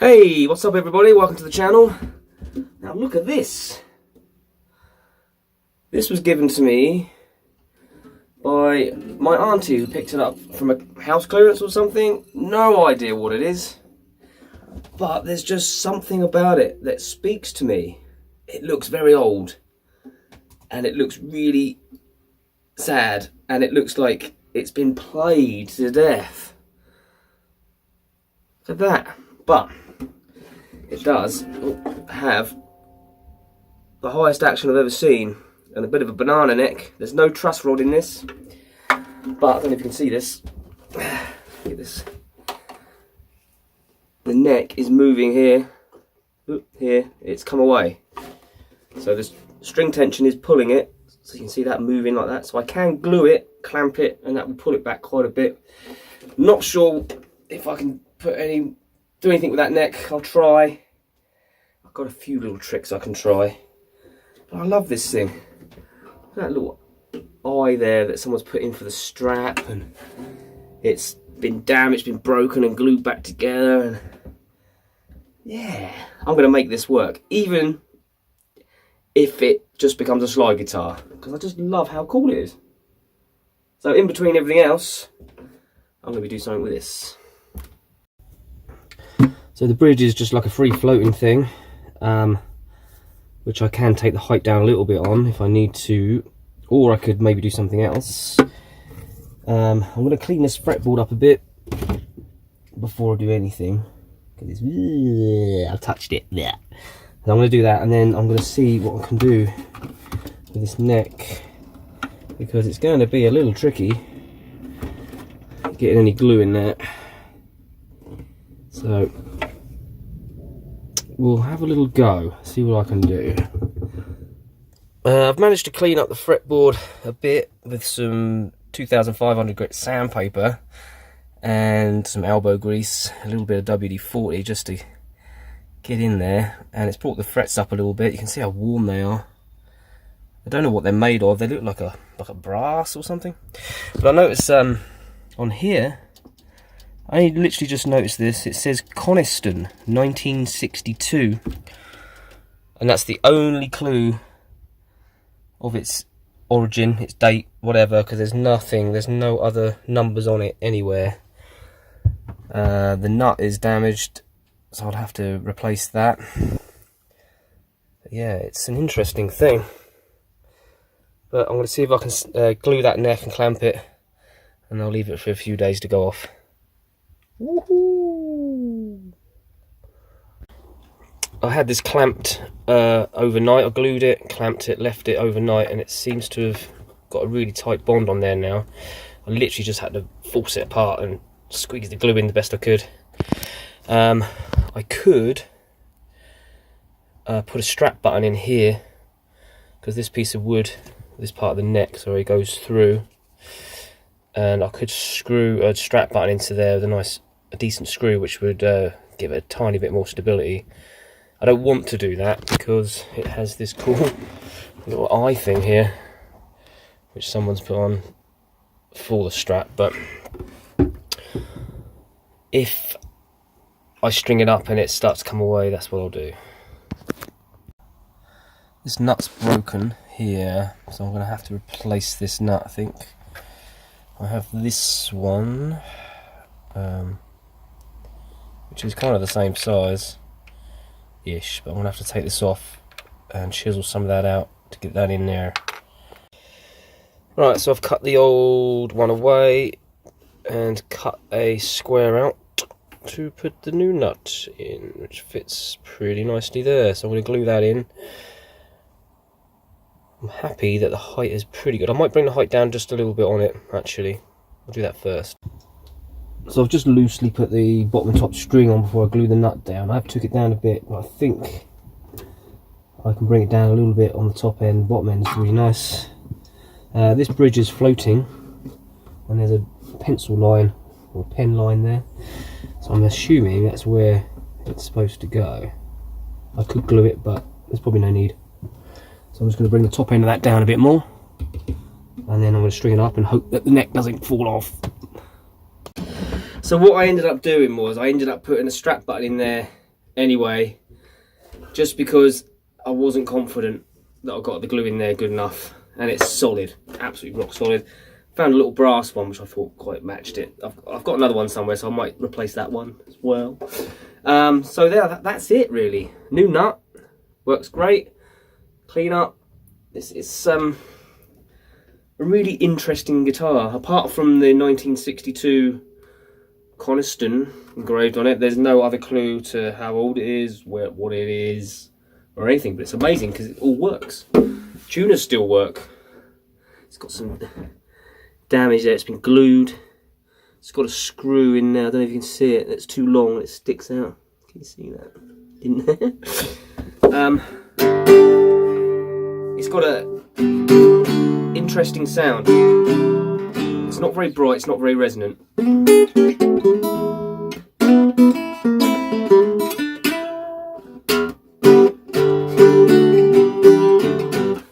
Hey, what's up everybody? Welcome to the channel. Now look at this. This was given to me by my auntie who picked it up from a house clearance or something. No idea what it is. But there's just something about it that speaks to me. It looks very old. And it looks really sad. And it looks like it's been played to death. Look at that. But it does have the highest action I've ever seen and a bit of a banana neck. There's no truss rod in this, but I don't know if you can see this. Look at this. The neck is moving here. Here, it's come away. So the string tension is pulling it, so you can see that moving like that. So I can glue it, clamp it, and that will pull it back quite a bit. Not sure if I can do anything with that neck. I'll try. I've got a few little tricks I can try. But I love this thing. Look at that little eye there that someone's put in for the strap, and it's been damaged, been broken and glued back together, and yeah, I'm going to make this work, even if it just becomes a slide guitar, because I just love how cool it is. So in between everything else, I'm going to be doing something with this. So the bridge is just like a free floating thing, which I can take the height down a little bit on if I need to, or I could maybe do something else. I'm going to clean this fretboard up a bit before I do anything, because I've touched it there. So I'm going to do that, and then I'm going to see what I can do with this neck, because it's going to be a little tricky getting any glue in there. So we'll have a little go, see what I can do. I've managed to clean up the fretboard a bit with some 2500 grit sandpaper and some elbow grease, a little bit of WD-40 just to get in there, and it's brought the frets up a little bit. You can see how warm they are. I don't know what they're made of. They look like a brass or something. But I noticed on here, I literally just noticed this. It says Acoustic 1962, and that's the only clue of its origin, its date, whatever. Because there's no other numbers on it anywhere. The nut is damaged, so I'd have to replace that. But yeah, it's an interesting thing. But I'm going to see if I can glue that neck and clamp it, and I'll leave it for a few days to go off. Woohoo! I had this clamped overnight. I glued it, clamped it, left it overnight, and it seems to have got a really tight bond on there now. I literally just had to force it apart and squeeze the glue in the best I could. I could put a strap button in here, because this piece of wood, this part of the neck, sorry, goes through, and I could screw a strap button into there with a decent screw, which would give it a tiny bit more stability. I don't want to do that because it has this cool little eye thing here, which someone's put on for the strap. But if I string it up and it starts to come away, that's what I'll do. This nut's broken here, so I'm going to have to replace this nut, I think. I have this one, which is kind of the same size-ish, but I'm going to have to take this off and chisel some of that out to get that in there. Right, so I've cut the old one away and cut a square out to put the new nut in, which fits pretty nicely there. So I'm going to glue that in. I'm happy that the height is pretty good. I might bring the height down just a little bit on it, actually. I'll do that first. So I've just loosely put the bottom and top string on before I glue the nut down. I've took it down a bit, but I think I can bring it down a little bit on the top end. The bottom end is really nice. This bridge is floating, and there's a pencil line or pen line there. So I'm assuming that's where it's supposed to go. I could glue it, but there's probably no need. So I'm just going to bring the top end of that down a bit more, and then I'm going to string it up and hope that the neck doesn't fall off. So what I ended up doing was I ended up putting a strap button in there anyway, just because I wasn't confident that I got the glue in there good enough, and it's solid, absolutely rock solid. Found a little brass one which I thought quite matched it. I've got another one somewhere, so I might replace that one as well. So there, that's it really. New nut, works great. Clean up. It's a really interesting guitar. Apart from the 1962 Acoustic engraved on it, there's no other clue to how old it is, what it is, or anything. But it's amazing because it all works. Tuners still work. It's got some damage there. It's been glued. It's got a screw in there. I don't know if you can see it. It's too long. It sticks out. Can you see that? In there. It's got a interesting sound. It's not very bright, it's not very resonant.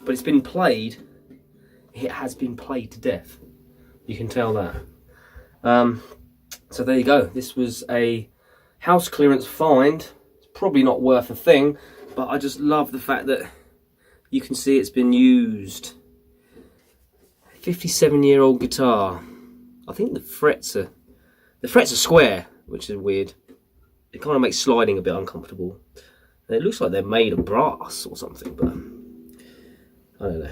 But it's been played. It has been played to death. You can tell that. So there you go. This was a house clearance find. It's probably not worth a thing, but I just love the fact that you can see it's been used. 57-year-old guitar. I think the frets are square, which is weird. It kind of makes sliding a bit uncomfortable. And it looks like they're made of brass or something, but I don't know.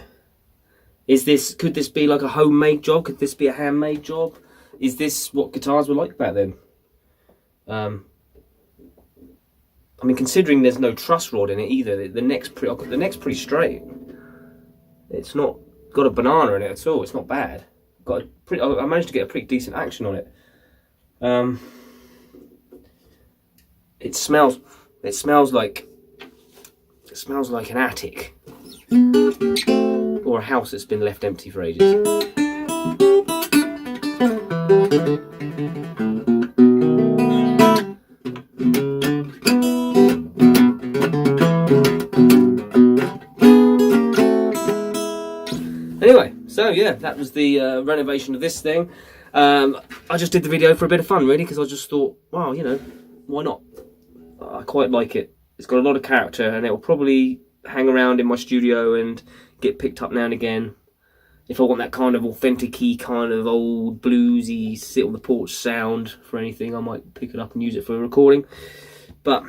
Could this be like a homemade job? Could this be a handmade job? Is this what guitars were like back then? I mean, considering there's no truss rod in it either, the neck's pretty straight. It's not got a banana in it at all. It's not bad. I managed to get a pretty decent action on it. It smells like an attic or a house that's been left empty for ages. Anyway, so yeah, that was the renovation of this thing. I just did the video for a bit of fun, really, because I just thought, wow, you know, why not? I quite like it. It's got a lot of character, and it will probably hang around in my studio and get picked up now and again. If I want that kind of authentic-y, kind of old bluesy, sit on the porch sound for anything, I might pick it up and use it for a recording. But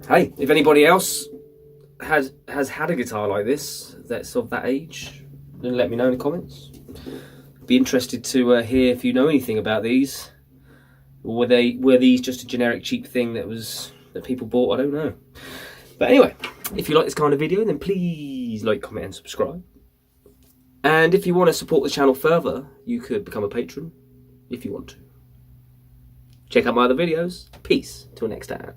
hey, if anybody else has had a guitar like this, that's of that age, then let me know in the comments. Be interested to hear if you know anything about these, or were these just a generic cheap thing that people bought? I don't know. But anyway, if you like this kind of video, then please like, comment and subscribe. And if you want to support the channel further, you could become a patron if you want to. Check out my other videos. Peace till next time.